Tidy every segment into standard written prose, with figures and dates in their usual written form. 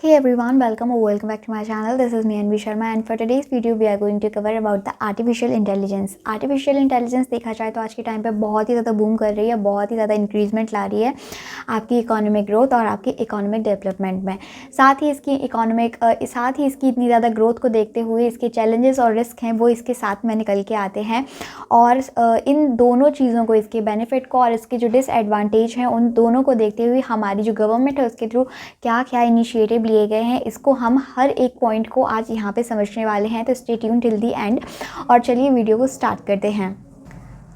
Hey everyone, welcome back to my channel. This is me Anvi Sharma and for today's video we are going to cover about the artificial intelligence. Artificial intelligence देखा जाए तो आज के time पे बहुत ही ज़्यादा boom कर रही है, बहुत ही ज़्यादा इंक्रीजमेंट ला रही है आपकी इकोनॉमिक ग्रोथ और आपकी इकोनॉमिक डेवलपमेंट में। साथ ही इसकी इतनी ज़्यादा ग्रोथ को देखते हुए इसके चैलेंजेस और रिस्क हैं वो इसके साथ में निकल के आते हैं और इन दोनों चीज़ों को, इसके बेनिफिट को और इसके जो डिसएडवांटेज हैं उन दोनों को देखते हुए हमारी जो गवर्नमेंट है उसके थ्रू क्या क्या इनिशिएटिव लिए गए हैं, इसको हम हर एक पॉइंट को आज यहाँ पे समझने वाले हैं। तो stay tune till the and और चलिए वीडियो को स्टार्ट करते हैं।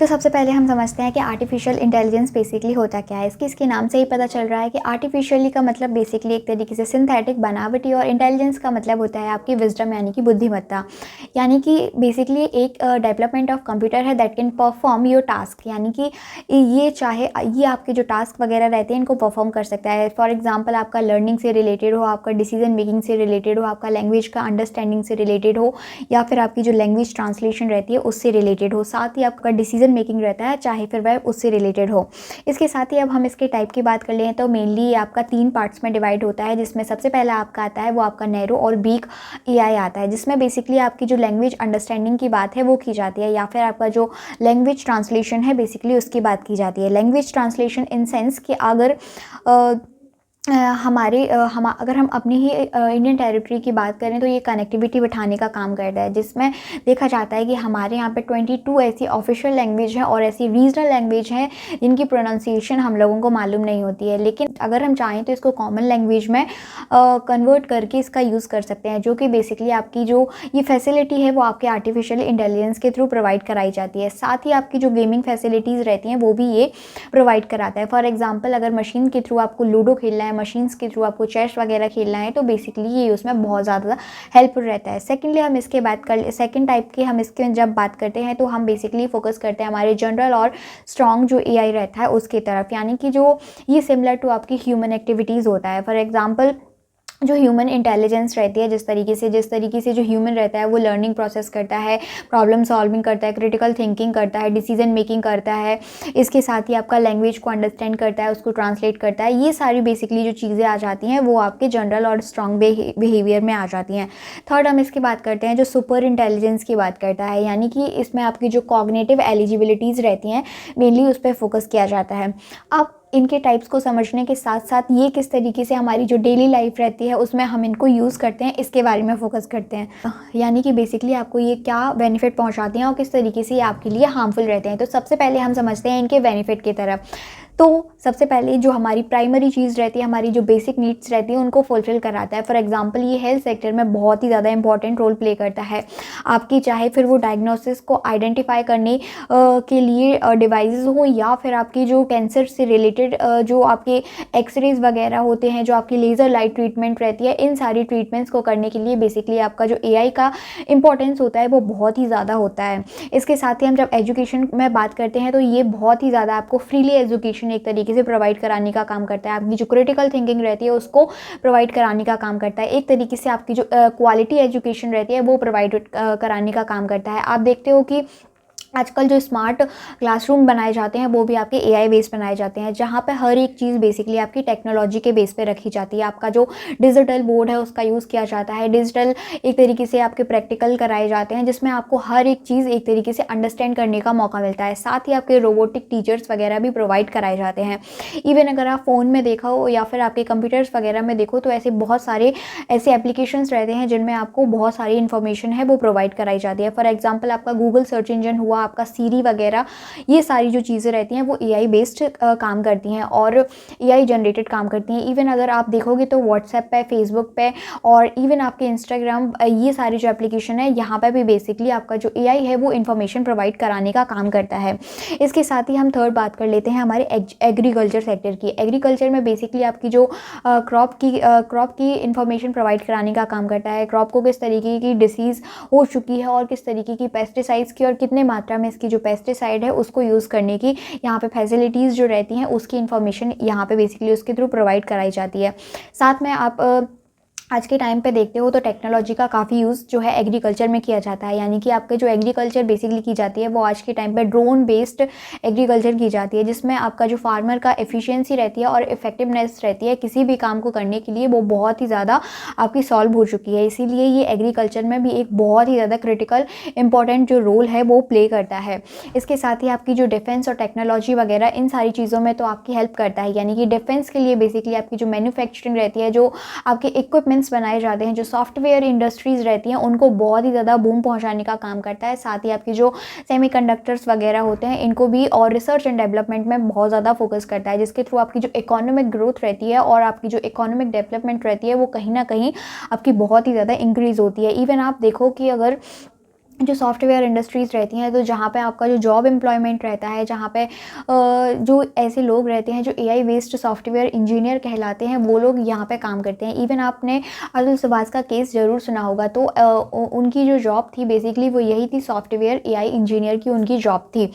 तो सबसे पहले हम समझते हैं कि आर्टिफिशियल इंटेलिजेंस बेसिकली होता क्या है। इसके नाम से ही पता चल रहा है कि आर्टिफिशियली का मतलब बेसिकली एक तरीके से सिंथेटिक, बनावटी, और इंटेलिजेंस का मतलब होता है आपकी विजडम यानी कि बुद्धिमत्ता। यानी कि बेसिकली एक डेवलपमेंट ऑफ कंप्यूटर है that can perform your task, यानी कि ये आपके जो टास्क वगैरह रहते हैं इनको परफॉर्म कर सकता है। फॉर एग्जाम्पल आपका लर्निंग से रिलेटेड हो, आपका डिसीजन मेकिंग से रिलेटेड हो, आपका लैंग्वेज का अंडरस्टैंडिंग से रिलेटेड हो, या फिर आपकी जो लैंग्वेज ट्रांसलेशन रहती है उससे रिलेटेड हो। साथ ही आपका डिसीजन मेकिंग रहता है, चाहे फिर वह उससे रिलेटेड हो। इसके साथ ही अब हम इसके टाइप की बात कर लें तो मेनली ये आपका 3 पार्ट्स में डिवाइड होता है, जिसमें सबसे पहला आपका आता है वो आपका नैरो और वीक एआई आता है, जिसमें बेसिकली आपकी जो लैंग्वेज अंडरस्टैंडिंग की बात है वो की जाती है, या फिर आपका जो लैंग्वेज ट्रांसलेशन है बेसिकली उसकी बात की जाती है। लैंग्वेज ट्रांसलेशन इन सेंस कि अगर अगर हम अपनी ही इंडियन टेरिटरी की बात करें तो ये कनेक्टिविटी बिठाने का काम करता है, जिसमें देखा जाता है कि हमारे यहाँ पे 22 ऐसी ऑफिशियल लैंग्वेज हैं और ऐसी रीजनल लैंग्वेज हैं जिनकी प्रोनाउंसिएशन हम लोगों को मालूम नहीं होती है, लेकिन अगर हम चाहें तो इसको कॉमन लैंग्वेज में कन्वर्ट करके इसका यूज़ कर सकते हैं, जो कि बेसिकली आपकी जो ये फैसिलिटी है वो आपके आर्टिफिशियल इंटेलिजेंस के थ्रू प्रोवाइड कराई जाती है। साथ ही आपकी जो गेमिंग फैसिलिटीज़ रहती हैं वो भी ये प्रोवाइड कराता है। फॉर एग्जाम्पल अगर मशीन के थ्रू आपको लूडो खेलना है, मशीन्स के थ्रू आपको चेस वगैरह खेलना है, तो बेसिकली ये उसमें बहुत ज़्यादा हेल्पफुल रहता है। सेकंड टाइप की हम इसके जब बात करते हैं तो हम बेसिकली फोकस करते हैं हमारे जनरल और स्ट्रॉन्ग जो एआई रहता है उसकी तरफ, यानी कि जो ये सिमिलर टू आपकी ह्यूमन एक्टिविटीज़ होता है। फॉर एग्जाम्पल जो ह्यूमन इंटेलिजेंस रहती है, जिस तरीके से जो ह्यूमन रहता है वो लर्निंग प्रोसेस करता है, प्रॉब्लम सॉल्विंग करता है, क्रिटिकल थिंकिंग करता है, डिसीजन मेकिंग करता है, इसके साथ ही आपका लैंग्वेज को अंडरस्टैंड करता है, उसको ट्रांसलेट करता है, ये सारी बेसिकली जो चीज़ें आ जाती हैं वो आपके जनरल और स्ट्रॉन्ग बिहेवियर में आ जाती हैं। थर्ड हम इसकी बात करते हैं जो सुपर इंटेलिजेंस की बात करता है, यानी कि इसमें आपकी जो कॉग्निटिव एलिजिबिलिटीज़ रहती हैं मेनली उस पर फोकस किया जाता है। अब इनके टाइप्स को समझने के साथ साथ ये किस तरीके से हमारी जो डेली लाइफ रहती है उसमें हम इनको यूज़ करते हैं इसके बारे में फोकस करते हैं, यानी कि बेसिकली आपको ये क्या बेनिफिट पहुंचाते हैं और किस तरीके से ये आपके लिए हार्मफुल रहते हैं। तो सबसे पहले हम समझते हैं इनके बेनिफिट की तरफ। तो सबसे पहले जो हमारी प्राइमरी चीज़ रहती है, हमारी जो बेसिक नीड्स रहती है उनको फुलफ़िल कराता है। फॉर एग्जांपल ये हेल्थ सेक्टर में बहुत ही ज़्यादा इंपॉर्टेंट रोल प्ले करता है आपकी, चाहे फिर वो डायग्नोसिस को आइडेंटिफाई करने के लिए डिवाइसेस हो, या फिर आपकी जो कैंसर से रिलेटेड जो आपके एक्सरेज वगैरह होते हैं, जो आपकी लेज़र लाइट ट्रीटमेंट रहती है, इन सारी ट्रीटमेंट्स को करने के लिए बेसिकली आपका जो एआई का इंपॉर्टेंस होता है वो बहुत ही ज़्यादा होता है। इसके साथ ही हम जब एजुकेशन में बात करते हैं तो ये बहुत ही ज़्यादा आपको फ्रीली एजुकेशन एक तरीके से प्रोवाइड कराने का काम करता है। आपकी जो क्रिटिकल थिंकिंग रहती है उसको प्रोवाइड कराने का काम करता है। एक तरीके से आपकी जो क्वालिटी एजुकेशन रहती है वो प्रोवाइड कराने का काम करता है। आप देखते हो कि आजकल जो स्मार्ट क्लासरूम बनाए जाते हैं वो भी आपके एआई बेस बनाए जाते हैं, जहाँ पे हर एक चीज़ बेसिकली आपकी टेक्नोलॉजी के बेस पे रखी जाती है। आपका जो डिजिटल बोर्ड है उसका यूज़ किया जाता है, डिजिटल एक तरीके से आपके प्रैक्टिकल कराए जाते हैं जिसमें आपको हर एक चीज़ एक तरीके से अंडरस्टैंड करने का मौका मिलता है। साथ ही आपके रोबोटिक टीचर्स वगैरह भी प्रोवाइड कराए जाते हैं। इवन अगर आप फ़ोन में देखा हो या फिर आपके कंप्यूटर्स वगैरह में देखो तो ऐसे बहुत सारे ऐसे एप्लीकेशंस रहते हैं जिनमें आपको बहुत सारी इन्फॉर्मेशन है वो प्रोवाइड कराई जाती है। फॉर एग्जाम्पल आपका गूगल सर्च इंजन हुआ, आपका सीरी वगैरह, ये सारी जो चीज़ें रहती हैं वो एआई बेस्ड काम करती हैं और एआई जनरेटेड काम करती हैं। इवन अगर आप देखोगे तो व्हाट्सएप पे, फेसबुक पे और इवन आपके इंस्टाग्राम, ये सारी जो एप्लीकेशन है यहाँ पे भी बेसिकली आपका जो एआई है वो इन्फॉर्मेशन प्रोवाइड कराने का काम करता है। इसके साथ ही हम थर्ड बात कर लेते हैं हमारे एग्रीकल्चर सेक्टर की। एग्रीकल्चर में बेसिकली आपकी जो क्रॉप की इन्फॉर्मेशन प्रोवाइड कराने का काम करता है। क्रॉप को किस तरीके की डिसीज़ हो चुकी है और किस तरीके की पेस्टिसाइड्स की और कितने मात्रा में इसकी जो पेस्टिसाइड है उसको यूज़ करने की यहाँ पे फैसिलिटीज़ जो रहती हैं उसकी इन्फॉर्मेशन यहाँ पे बेसिकली उसके थ्रू प्रोवाइड कराई जाती है। साथ में आप आज के टाइम पे देखते हो तो टेक्नोलॉजी का काफ़ी यूज़ जो है एग्रीकल्चर में किया जाता है, यानी कि आपका जो एग्रीकल्चर बेसिकली की जाती है वो आज के टाइम पे ड्रोन बेस्ड एग्रीकल्चर की जाती है, जिसमें आपका जो फार्मर का एफिशिएंसी रहती है और इफेक्टिवनेस रहती है किसी भी काम को करने के लिए, वो बहुत ही ज़्यादा आपकी सॉल्व हो चुकी है। इसीलिए ये एग्रीकल्चर में भी एक बहुत ही ज़्यादा क्रिटिकल इंपॉर्टेंट जो रोल है वो प्ले करता है। इसके साथ ही आपकी जो डिफेंस और टेक्नोलॉजी वगैरह इन सारी चीज़ों में तो आपकी हेल्प करता है, यानी कि डिफेंस के लिए बेसिकली आपकी जो मैन्युफैक्चरिंग रहती है, जो आपके इक्विपमेंट्स बनाए जाते हैं, जो सॉफ्टवेयर इंडस्ट्रीज़ रहती हैं, उनको बहुत ही ज़्यादा बूम पहुंचाने का काम करता है। साथ ही आपकी जो सेमीकंडक्टर्स वगैरह होते हैं, इनको भी और रिसर्च एंड डेवलपमेंट में बहुत ज़्यादा फोकस करता है, जिसके थ्रू आपकी जो इकोनॉमिक ग्रोथ रहती है और आपकी जो इकोनॉमिक डेवलपमेंट रहती है वो कहीं ना कहीं आपकी बहुत ही ज़्यादा इंक्रीज़ होती है। इवन आप देखो कि अगर जो सॉफ्टवेयर इंडस्ट्रीज़ रहती हैं, तो जहाँ पे आपका जो जॉब एम्प्लॉयमेंट रहता है, जहाँ पे जो ऐसे लोग रहते हैं जो एआई बेस्ड सॉफ्टवेयर इंजीनियर कहलाते हैं, वो लोग यहाँ पे काम करते हैं। इवन आपने अब्दुल सबाज का केस ज़रूर सुना होगा, तो उनकी जो जॉब थी बेसिकली वो यही थी, सॉफ्टवेयर एआई इंजीनियर की उनकी जॉब थी।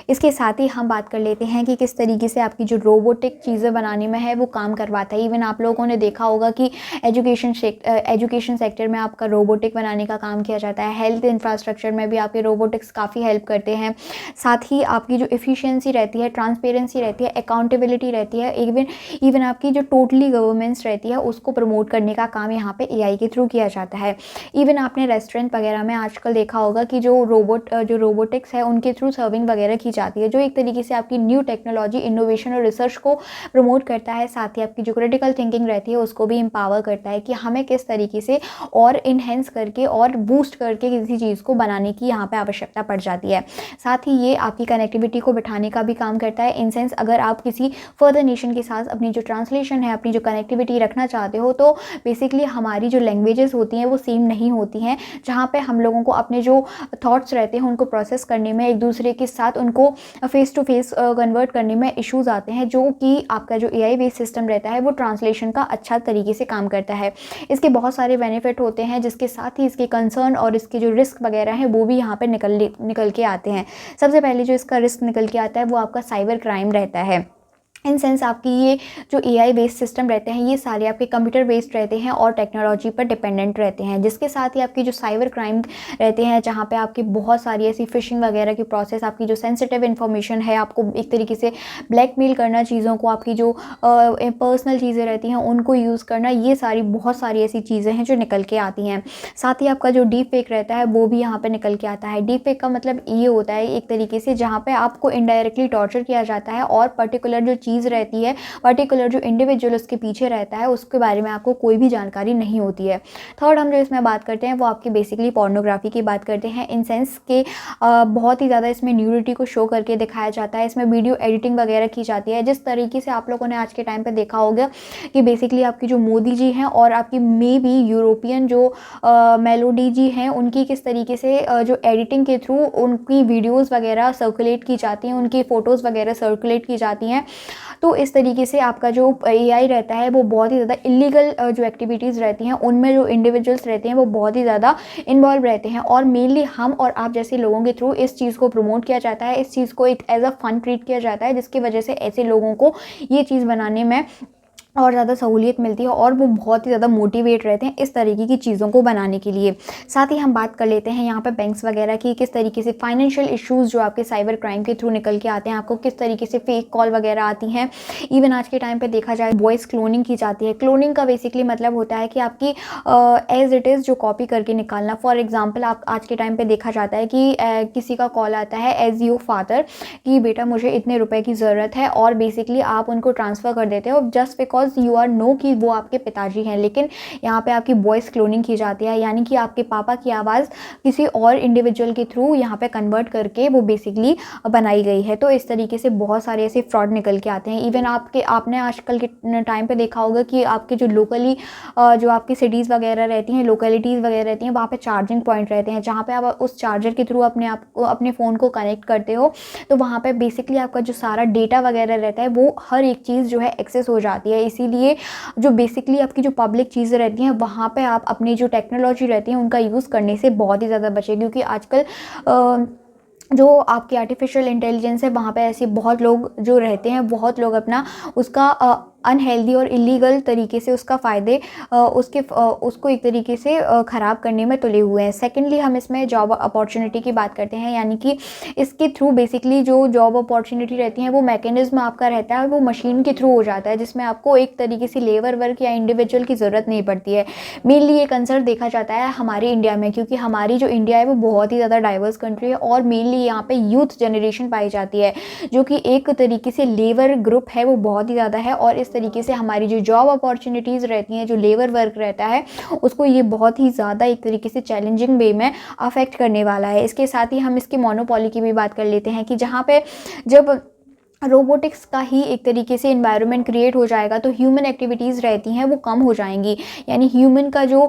इसके साथ ही हम बात कर लेते हैं कि किस तरीके से आपकी जो रोबोटिक चीज़ें बनाने में है वो काम करवाता है। इवन आप लोगों ने देखा होगा कि एजुकेशन सेक्टर में आपका रोबोटिक बनाने का काम किया जाता है, हेल्थ इंफ्रास्ट्रक्चर में भी आपके रोबोटिक्स काफ़ी हेल्प करते हैं। साथ ही आपकी जो एफिशिएंसी रहती है, ट्रांसपेरेंसी रहती है, अकाउंटेबिलिटी रहती है, इवन आपकी जो टोटली गवर्नेंस रहती है उसको प्रमोट करने का काम यहाँ पे एआई के थ्रू किया जाता है। इवन आपने रेस्टोरेंट वगैरह में आजकल देखा होगा कि जो रोबोटिक्स है उनके थ्रू सर्विंग वगैरह की जाती है, जो एक तरीके से आपकी न्यू टेक्नोलॉजी, इनोवेशन और रिसर्च को प्रमोट करता है। साथ ही आपकी जो क्रिटिकल थिंकिंग रहती है उसको भी एम्पावर करता है कि हमें किस तरीके से और इन्हेंस करके और बूस्ट करके किसी चीज़ को बनाने की यहाँ पे आवश्यकता पड़ जाती है। साथ ही ये आपकी कनेक्टिविटी को बिठाने का भी काम करता है, इन सेंस अगर आप किसी फर्दर नेशन के साथ अपनी जो ट्रांसलेशन है, अपनी जो कनेक्टिविटी रखना चाहते हो, तो बेसिकली हमारी जो लैंग्वेजेस होती हैं वो सेम नहीं होती हैं, जहाँ पे हम लोगों को अपने जो थॉट्स रहते हैं उनको प्रोसेस करने में, एक दूसरे के साथ उनको फेस टू फेस कन्वर्ट करने में इश्यूज़ आते हैं, जो कि आपका जो एआई बेस्ड सिस्टम रहता है वो ट्रांसलेशन का अच्छा तरीके से काम करता है। इसके बहुत सारे बेनिफिट होते हैं, जिसके साथ ही इसके कंसर्न और इसके जो रिस्क वगैरह हैं वो भी यहाँ पे निकल के आते हैं। सबसे पहले जो इसका रिस्क निकल के आता है वो आपका साइबर क्राइम रहता है। इन सेंस आपकी ये जो एआई बेस्ड सिस्टम रहते हैं ये सारे आपके कंप्यूटर बेस्ड रहते हैं और टेक्नोलॉजी पर डिपेंडेंट रहते हैं, जिसके साथ ही आपकी जो साइबर क्राइम रहते हैं, जहाँ पे आपकी बहुत सारी ऐसी फिशिंग वगैरह की प्रोसेस, आपकी जो सेंसिटिव इन्फॉर्मेशन है, आपको एक तरीके से ब्लैकमेल करना चीज़ों को, आपकी जो पर्सनल चीज़ें रहती हैं उनको यूज़ करना, ये सारी बहुत सारी ऐसी चीज़ें हैं जो निकल के आती हैं। साथ ही आपका जो डीप फेक रहता है वो भी यहाँ पर निकल के आता है। डीप फेक का मतलब ये होता है एक तरीके से जहाँ पर आपको इनडायरेक्टली टॉर्चर किया जाता है और पर्टिकुलर जो चीज़ रहती है, पर्टिकुलर जो इंडिविजुअल उसके पीछे रहता है, उसके बारे में आपको कोई भी जानकारी नहीं होती है। थर्ड हम जो इसमें बात करते हैं वो आपकी बेसिकली पोर्नोग्राफी की बात करते हैं, इन सेंस के बहुत ही ज़्यादा इसमें न्यूडिटी को शो करके दिखाया जाता है, इसमें वीडियो एडिटिंग वगैरह की जाती है। जिस तरीके से आप लोगों ने आज के टाइम पे देखा होगा कि बेसिकली आपकी जो मोदी जी हैं और आपकी मे बी यूरोपियन जो मेलोडी जी हैं, उनकी किस तरीके से जो एडिटिंग के थ्रू उनकी वीडियोज़ वगैरह सर्कुलेट की जाती हैं, उनकी फ़ोटोज़ वगैरह सर्कुलेट की जाती हैं। तो इस तरीके से आपका जो एआई रहता है वो बहुत ही ज़्यादा इलीगल जो एक्टिविटीज़ रहती हैं उनमें जो इंडिविजुअल्स रहते हैं वो बहुत ही ज़्यादा इन्वॉल्व रहते हैं, और मेनली हम और आप जैसे लोगों के थ्रू इस चीज़ को प्रमोट किया जाता है, इस चीज़ को एक एज अ फन ट्रीट किया जाता है, जिसकी वजह से ऐसे लोगों को ये चीज़ बनाने में और ज़्यादा सहूलियत मिलती है और वो बहुत ही ज़्यादा मोटिवेट रहते हैं इस तरीके की चीज़ों को बनाने के लिए। साथ ही हम बात कर लेते हैं यहाँ पे बैंक्स वगैरह की, किस तरीके से फाइनेंशियल इश्यूज़ जो आपके साइबर क्राइम के थ्रू निकल के आते हैं, आपको किस तरीके से फेक कॉल वगैरह आती हैं। इवन आज के टाइम पर देखा जाए वॉइस क्लोनिंग की जाती है। क्लोनिंग का बेसिकली मतलब होता है कि आपकी एज इट इज़ जो कॉपी करके निकालना। फॉर एग्जाम्पल आप आज के टाइम पर देखा जाता है कि किसी का कॉल आता है एज योर फादर कि बेटा मुझे इतने रुपये की ज़रूरत है, और बेसिकली आप उनको ट्रांसफ़र कर देते हो just because you are know कि वो आपके पिताजी हैं, लेकिन यहाँ पे आपकी वॉइस क्लोनिंग की जाती है, यानी कि आपके पापा की आवाज़ किसी और इंडिविजुअल के थ्रू यहाँ पे कन्वर्ट करके वो बेसिकली बनाई गई है। तो इस तरीके से बहुत सारे ऐसे फ्रॉड निकल के आते हैं। इवन आपने आजकल के टाइम पे देखा होगा कि आपके जो लोकली जो आपकी सिटीज़ वगैरह रहती हैं, लोकेलिटीज़ वगैरह रहती हैं, वहाँ पर चार्जिंग पॉइंट रहते हैं, जहाँ पर आप उस चार्जर के थ्रू अपने फ़ोन को कनेक्ट करते हो, तो वहाँ पर बेसिकली आपका जो सारा डेटा वगैरह रहता है वो हर एक चीज़ जो है एक्सेस हो जाती है। इसीलिए जो बेसिकली आपकी जो पब्लिक चीज़ें रहती हैं वहाँ पे आप अपनी जो टेक्नोलॉजी रहती है उनका यूज़ करने से बहुत ही ज़्यादा बचें, क्योंकि आजकल जो आपकी आर्टिफिशियल इंटेलिजेंस है वहाँ पे ऐसे बहुत लोग जो रहते हैं, बहुत लोग अपना उसका अनहेल्दी और इलीगल तरीके से उसका फ़ायदे उसको एक तरीके से ख़राब करने में तुले हुए हैं। सेकेंडली हम इसमें जॉब अपॉर्चुनिटी की बात करते हैं, यानी कि इसके थ्रू बेसिकली जो जॉब अपॉर्चुनिटी रहती है वो मैकेनिज़्म आपका रहता है, वो मशीन के थ्रू हो जाता है, जिसमें आपको एक तरीके से लेबर वर्क या इंडिविजुअल की ज़रूरत नहीं पड़ती है। मेनली ये कंसर्न देखा जाता है हमारे इंडिया में, क्योंकि हमारी जो इंडिया है वो बहुत ही ज़्यादा डाइवर्स कंट्री है और मेनली यहाँ पे यूथ जनरेशन पाई जाती है, जो कि एक तरीके से लेबर ग्रुप है वो बहुत ही ज़्यादा है। और इस तरीके से हमारी जो जॉब अपॉर्चुनिटीज़ रहती हैं, जो लेबर वर्क रहता है, उसको ये बहुत ही ज़्यादा एक तरीके से चैलेंजिंग वे में अफेक्ट करने वाला है। इसके साथ ही हम इसकी मोनोपोली की भी बात कर लेते हैं कि जहाँ पे जब रोबोटिक्स का ही एक तरीके से एनवायरनमेंट क्रिएट हो जाएगा तो ह्यूमन एक्टिविटीज़ रहती हैं वो कम हो जाएंगी, यानी ह्यूमन का जो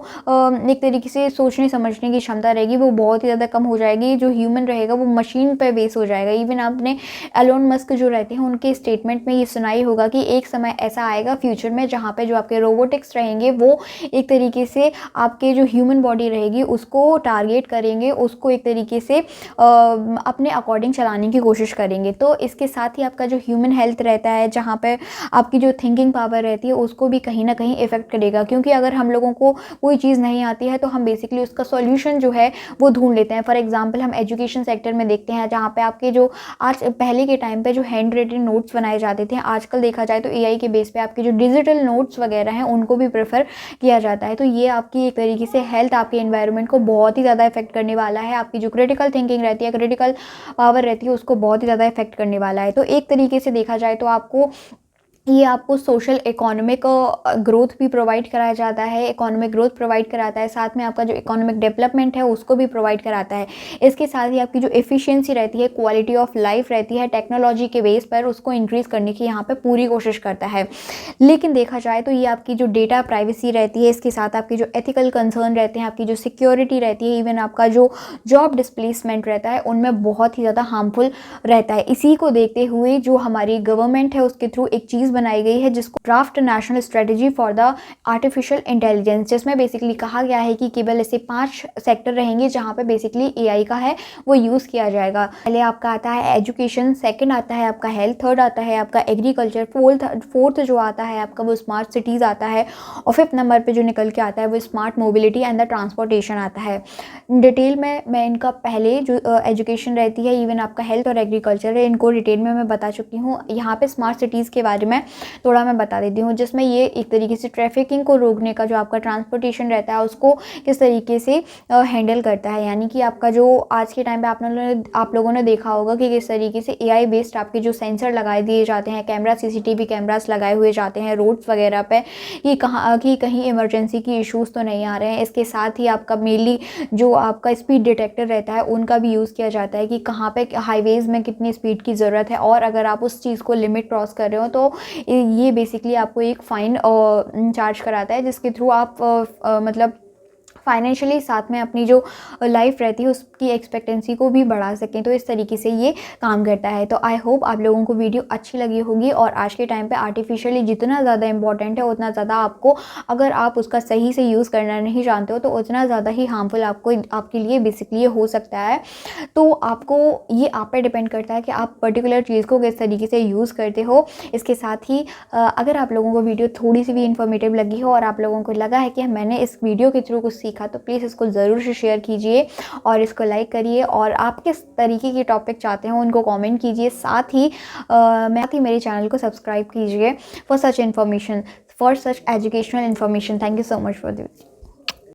एक तरीके से सोचने समझने की क्षमता रहेगी वो बहुत ही ज़्यादा कम हो जाएगी। जो ह्यूमन रहेगा वो मशीन पे बेस हो जाएगा। इवन आपने एलोन मस्क जो रहते हैं उनके स्टेटमेंट में ये सुनाई होगा कि एक समय ऐसा आएगा फ्यूचर में जहाँ पे जो आपके रोबोटिक्स रहेंगे वो एक तरीके से आपके जो ह्यूमन बॉडी रहेगी उसको टारगेट करेंगे, उसको एक तरीके से अपने अकॉर्डिंग चलाने की कोशिश करेंगे। तो इसके साथ ही का जो ह्यूमन हेल्थ रहता है, जहाँ पे आपकी जो थिंकिंग पावर रहती है उसको भी कहीं ना कहीं इफेक्ट करेगा, क्योंकि अगर हम लोगों को कोई चीज़ नहीं आती है तो हम बेसिकली उसका सॉल्यूशन जो है वो ढूंढ लेते हैं। फॉर एग्जांपल हम एजुकेशन सेक्टर में देखते हैं, जहाँ पे आपके जो आज पहले के टाइम पे जो हैंड रिटन नोट्स बनाए जाते थे, आजकल देखा जाए तो एआई के बेस पे आपके जो डिजिटल नोट्स वगैरह हैं उनको भी प्रेफर किया जाता है। तो ये आपकी एक तरीके से हेल्थ, आपके एनवायरनमेंट को बहुत ही ज़्यादा इफेक्ट करने वाला है। आपकी जो क्रिटिकल थिंकिंग रहती है, क्रिटिकल पावर रहती है, उसको बहुत ही ज़्यादा इफेक्ट करने वाला है। तो एक तरीके से देखा जाए तो ये आपको सोशल इकोनॉमिक ग्रोथ भी प्रोवाइड कराया जाता है, इकोनॉमिक ग्रोथ प्रोवाइड कराता है, साथ में आपका जो इकोनॉमिक डेवलपमेंट है उसको भी प्रोवाइड कराता है। इसके साथ ही आपकी जो एफिशिएंसी रहती है, क्वालिटी ऑफ लाइफ रहती है, टेक्नोलॉजी के बेस पर उसको इंक्रीज़ करने की यहाँ पे पूरी कोशिश करता है। लेकिन देखा जाए तो ये आपकी जो डेटा प्राइवेसी रहती है, इसके साथ आपकी जो एथिकल कंसर्न रहते हैं, आपकी जो सिक्योरिटी रहती है, इवन आपका जो जॉब डिस्प्लेसमेंट रहता है, उनमें बहुत ही ज़्यादा हार्मफुल रहता है। इसी को देखते हुए जो हमारी गवर्नमेंट है उसके थ्रू एक चीज़ बनाई गई है जिसको draft national strategy for the artificial intelligence, जिसमें बेसिकली कहा गया है कि केवल ऐसे 5 सेक्टर रहेंगे जहाँ पे बेसिकली एआई का है वो यूज़ किया जाएगा। पहले आपका आता है एजुकेशन, सेकंड आता है आपका हेल्थ, थर्ड आता है आपका एग्रीकल्चर, फोर्थ जो आता है आपका वो स्मार्ट सिटीज़ आता है, और 5th नंबर पर जो निकल के आता है वो smart mobility and the transportation आता है। डिटेल में मैं इनका पहले जो एजुकेशन रहती है, इवन आपका हेल्थ और एग्रीकल्चर है, इनको डिटेल में मैं बता चुकी हूँ। यहाँ पे स्मार्ट सिटीज़ के बारे में थोड़ा मैं बता देती हूँ, जिसमें ये एक तरीके से ट्रैफिकिंग को रोकने का जो आपका ट्रांसपोर्टेशन रहता है उसको किस तरीके से हैंडल करता है। यानी कि आपका जो आज के टाइम पे आप लोगों ने देखा होगा कि किस तरीके से एआई बेस्ड आपके जो सेंसर लगाए दिए जाते हैं, कैमरा, सीसीटीवी कैमरास लगाए हुए जाते हैं रोड्स वगैरह पे कि कहीं इमरजेंसी की इश्यूज़ तो नहीं आ रहे हैं। इसके साथ ही आपका मेनली जो आपका स्पीड डिटेक्टर रहता है उनका भी यूज़ किया जाता है कि कहाँ पे हाईवेज़ में कितनी स्पीड की ज़रूरत है, और अगर आप उस चीज़ को लिमिट क्रॉस कर रहे हो तो ये बेसिकली आपको एक फ़ाइन चार्ज कराता है, जिसके थ्रू आप मतलब फाइनेंशियली साथ में अपनी जो लाइफ रहती है उसकी एक्सपेक्टेंसी को भी बढ़ा सकें। तो इस तरीके से ये काम करता है। तो आई होप आप लोगों को वीडियो अच्छी लगी होगी, और आज के टाइम पे आर्टिफिशियली जितना ज़्यादा इंपॉर्टेंट है उतना ज़्यादा आपको, अगर आप उसका सही से यूज़ करना नहीं जानते हो तो उतना ज़्यादा ही हार्मफुल आपके लिए बेसिकली हो सकता है। तो आपको ये आप पे डिपेंड करता है कि आप पर्टिकुलर चीज़ को किस तरीके से यूज़ करते हो। इसके साथ ही अगर आप लोगों को वीडियो थोड़ी सी भी इन्फॉर्मेटिव लगी हो और आप लोगों को लगा है कि मैंने इस वीडियो के थ्रू कुछ सीखा, तो प्लीज़ इसको ज़रूर से शेयर कीजिए और इसको लाइक करिए, और आप किस तरीके की टॉपिक चाहते हो उनको कमेंट कीजिए। साथ ही मेरे चैनल को सब्सक्राइब कीजिए for such educational information. Thank you so much for this.